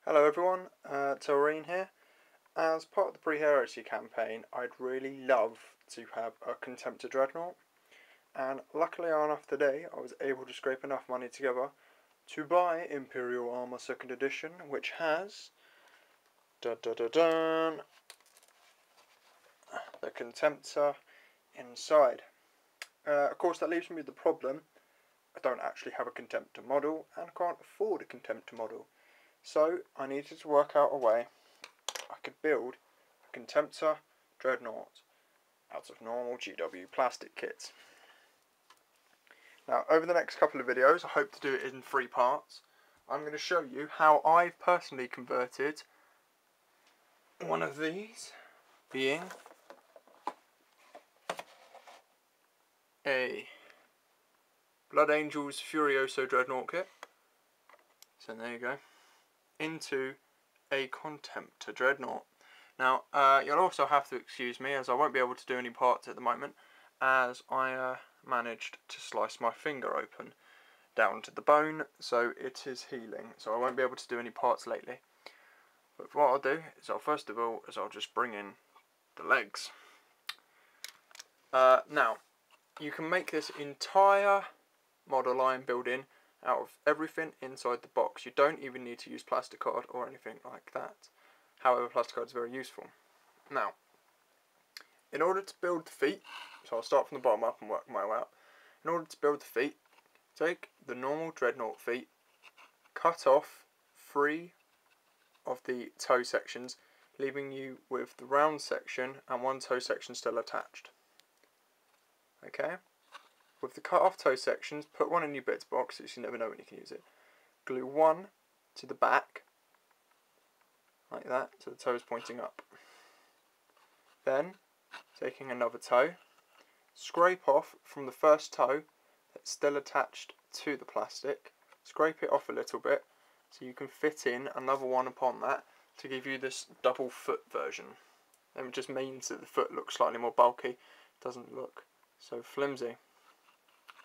Hello everyone, Taurine here. As part of the Pre-Heresy campaign, I'd really love to have a Contemptor Dreadnought, and luckily enough today I was able to scrape enough money together to buy Imperial Armour 2nd edition, which has the Contemptor inside. Of course that leaves me with the problem, I don't actually have a Contemptor model and can't afford a Contemptor model. So I needed to work out a way I could build a Contemptor Dreadnought out of normal GW plastic kits. Now over the next couple of videos, I hope to do it in 3 parts. I'm going to show you how I've personally converted one of these, being a Blood Angels Furioso Dreadnought kit. So there you go. Into a Contemptor Dreadnought. Now, you'll also have to excuse me as I won't be able to do any parts at the moment, as I managed to slice my finger open down to the bone, so it is healing. So I won't be able to do any parts lately. But what I'll do is I'll just bring in the legs. Now, you can make this entire model line build-in out of everything inside the box. You don't even need to use plasticard or anything like that. However, plasticard is very useful. Now, in order to build the feet, so I'll start from the bottom up and work my way up. In order to build the feet, take the normal Dreadnought feet, cut off 3 of the toe sections, leaving you with the round section and 1 toe section still attached. Okay? With the cut off toe sections, put one in your bits box so you never know when you can use it. Glue 1 to the back, like that, so the toe is pointing up. Then, taking another toe, scrape off from the first toe that's still attached to the plastic, scrape it off a little bit so you can fit in another one upon that to give you this double foot version. It just means that the foot looks slightly more bulky, doesn't look so flimsy.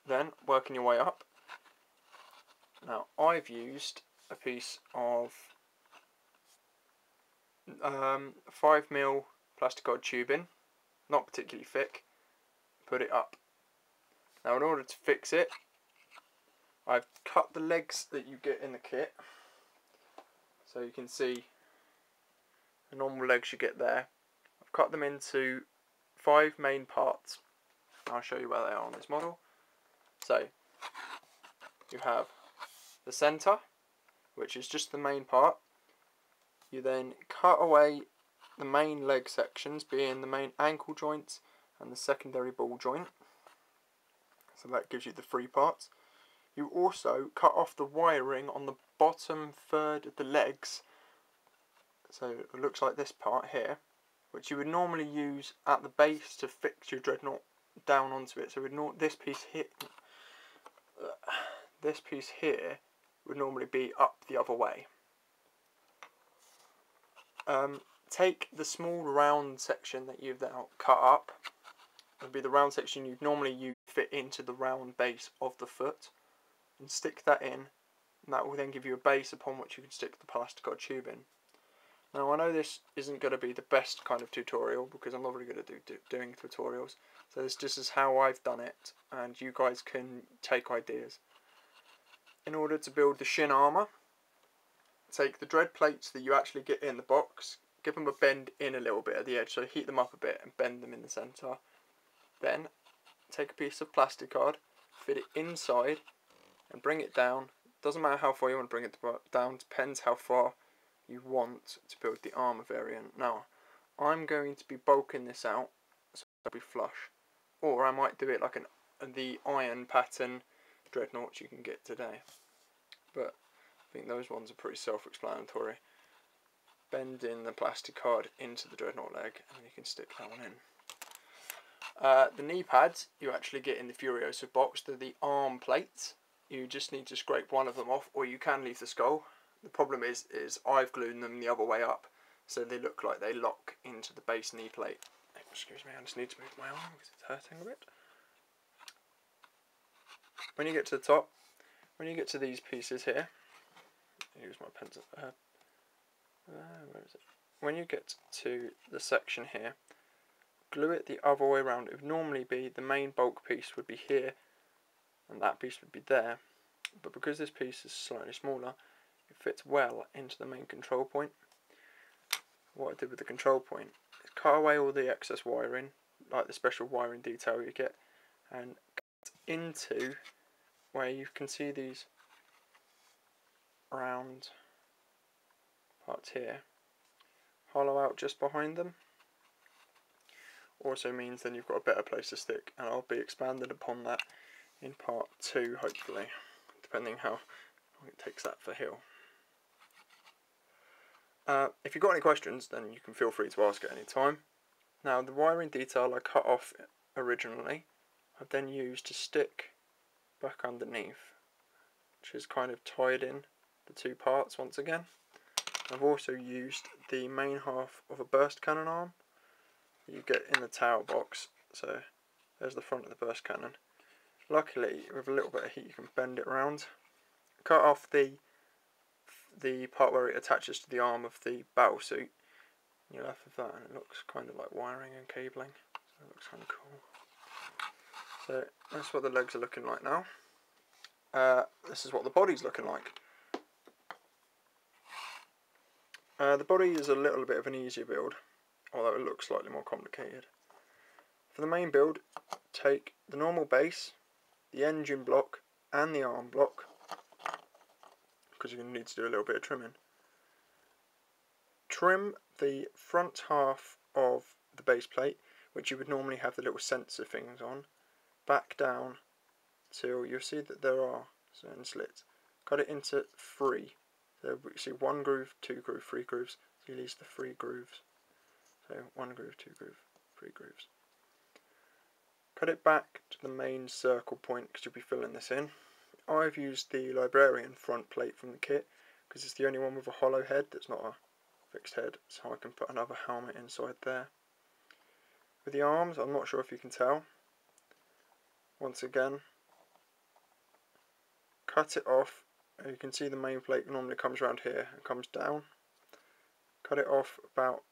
Then, working your way up. Now, I've used a piece of 5mm plasticard tubing, not particularly thick, put it up. Now, in order to fix it, I've cut the legs that you get in the kit, so you can see the normal legs you get there. I've cut them into 5 main parts. I'll show you where they are on this model. So, you have the centre, which is just the main part. You then cut away the main leg sections, being the main ankle joints and the secondary ball joint. So that gives you the 3 parts. You also cut off the wiring on the bottom third of the legs. So it looks like this part here, which you would normally use at the base to fix your Dreadnought down onto it. So this piece here would normally be up the other way. Take the small round section that you've now cut up. It would be the round section you'd normally fit into the round base of the foot, and stick that in, and that will then give you a base upon which you can stick the plasticard tube in. Now I know this isn't going to be the best kind of tutorial because I'm not really good at doing tutorials, so this is how I've done it, and you guys can take ideas. In order to build the shin armour, take the dread plates that you actually get in the box, give them a bend in a little bit at the edge, so heat them up a bit and bend them in the centre. Then take a piece of plasticard, fit it inside and bring it down. Doesn't matter how far you want to bring it down, depends how far you want to build the armour variant. Now, I'm going to be bulking this out so it'll be flush, or I might do it like the iron pattern Dreadnoughts you can get today, but I think those ones are pretty self-explanatory. Bend in the plasticard into the Dreadnought leg and then you can stick that one in. The knee pads you actually get in the Furioso box. They're the arm plates. You just need to scrape one of them off, or you can leave the skull. The problem is I've glued them the other way up, so they look like they lock into the base knee plate. Excuse me, I just need to move my arm because it's hurting a bit. When you get to the top, when you get to these pieces here, use my pencil where is it? When you get to the section here, glue it the other way around. It would normally be the main bulk piece would be here, and that piece would be there. But because this piece is slightly smaller, it fits well into the main control point. What I did with the control point is cut away all the excess wiring, like the special wiring detail you get, and cut into where you can see these round parts here, hollow out just behind them. Also means then you've got a better place to stick, and I'll be expanded upon that in part 2 hopefully, depending how long it takes that for Hill. If you've got any questions, then you can feel free to ask at any time. Now the wiring detail I cut off originally, I've then used to stick back underneath, which is kind of tied in the two parts once again. I've also used the main half of a burst cannon arm that you get in the tower box. So there's the front of the burst cannon. Luckily, with a little bit of heat, you can bend it around. Cut off the part where it attaches to the arm of the battle suit. You're left with that, and it looks kind of like wiring and cabling. So it looks kind of cool. So that's what the legs are looking like now. This is what the body's looking like. The body is a little bit of an easier build, although it looks slightly more complicated. For the main build, take the normal base, the engine block and the arm block, because you're going to need to do a little bit of trimming. Trim the front half of the base plate, which you would normally have the little sensor things on, back down till you'll see that there are certain slits. Cut it into 3. So you see 1 groove, 2 groove, 3 grooves. So you use the 3 grooves. So 1 groove, 2 groove, 3 grooves. Cut it back to the main circle point because you'll be filling this in. I've used the Librarian front plate from the kit because it's the only one with a hollow head that's not a fixed head, so I can put another helmet inside there. With the arms, I'm not sure if you can tell. Once again, cut it off. You can see the main plate normally comes around here and comes down. Cut it off about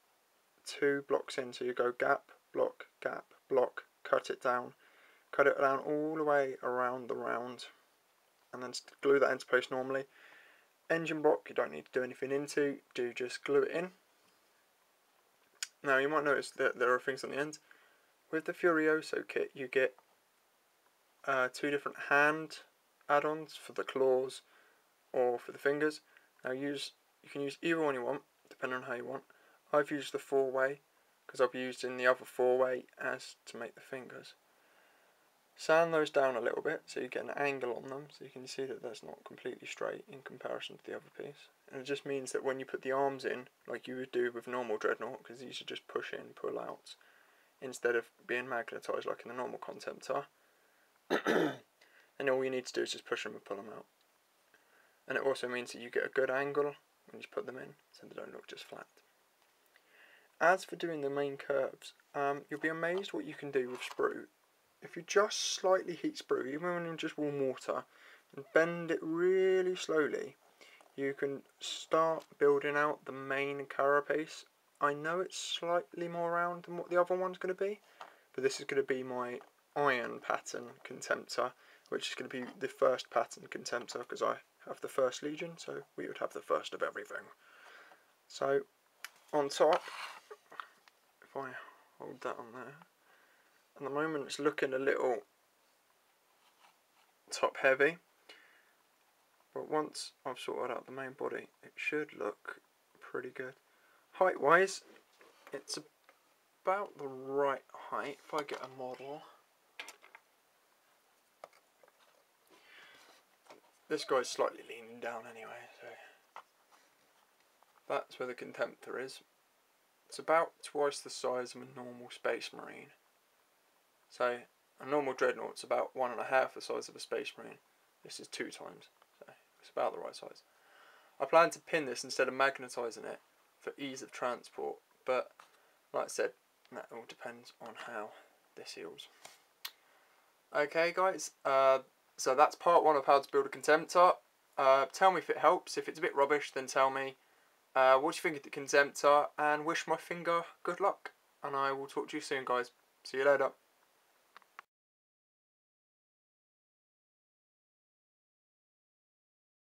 2 blocks in, so you go gap, block, cut it down. Cut it down all the way around the round, and then glue that into place normally. Engine block you don't need to do anything into, just glue it in. Now you might notice that there are things on the end. With the Furioso kit you get 2 different hand add-ons for the claws or for the fingers. Now you can use either one you want, depending on how you want. I've used the 4-way because I'll be using the other 4-way as to make the fingers. Sand those down a little bit so you get an angle on them, so you can see that that's not completely straight in comparison to the other piece. And it just means that when you put the arms in, like you would do with normal Dreadnought, because these are just push in, pull out, instead of being magnetised like in the normal Contemptor, and all you need to do is just push them and pull them out. And it also means that you get a good angle when you put them in, so they don't look just flat. As for doing the main curves, you'll be amazed what you can do with sprue. If you just slightly heat sprue, even when in just warm water, and bend it really slowly, you can start building out the main carapace. I know it's slightly more round than what the other one's going to be, but this is going to be my iron pattern Contemptor, which is going to be the first pattern Contemptor, because I have the first Legion, so we would have the first of everything. So, on top, if I hold that on there, at the moment it's looking a little top heavy, but once I've sorted out the main body it should look pretty good. Height wise, it's about the right height. If I get a model, this guy's slightly leaning down anyway, so that's where the Contemptor is. It's about twice the size of a normal Space Marine. So a normal Dreadnought's about 1.5 the size of a Space Marine. This is 2 times, so it's about the right size. I plan to pin this instead of magnetising it for ease of transport, but like I said, that all depends on how this heals. Okay guys, so that's part 1 of how to build a Contemptor. Tell me if it helps. If it's a bit rubbish, then tell me. what do you think of the Contemptor, and wish my finger good luck. And I will talk to you soon, guys. See you later.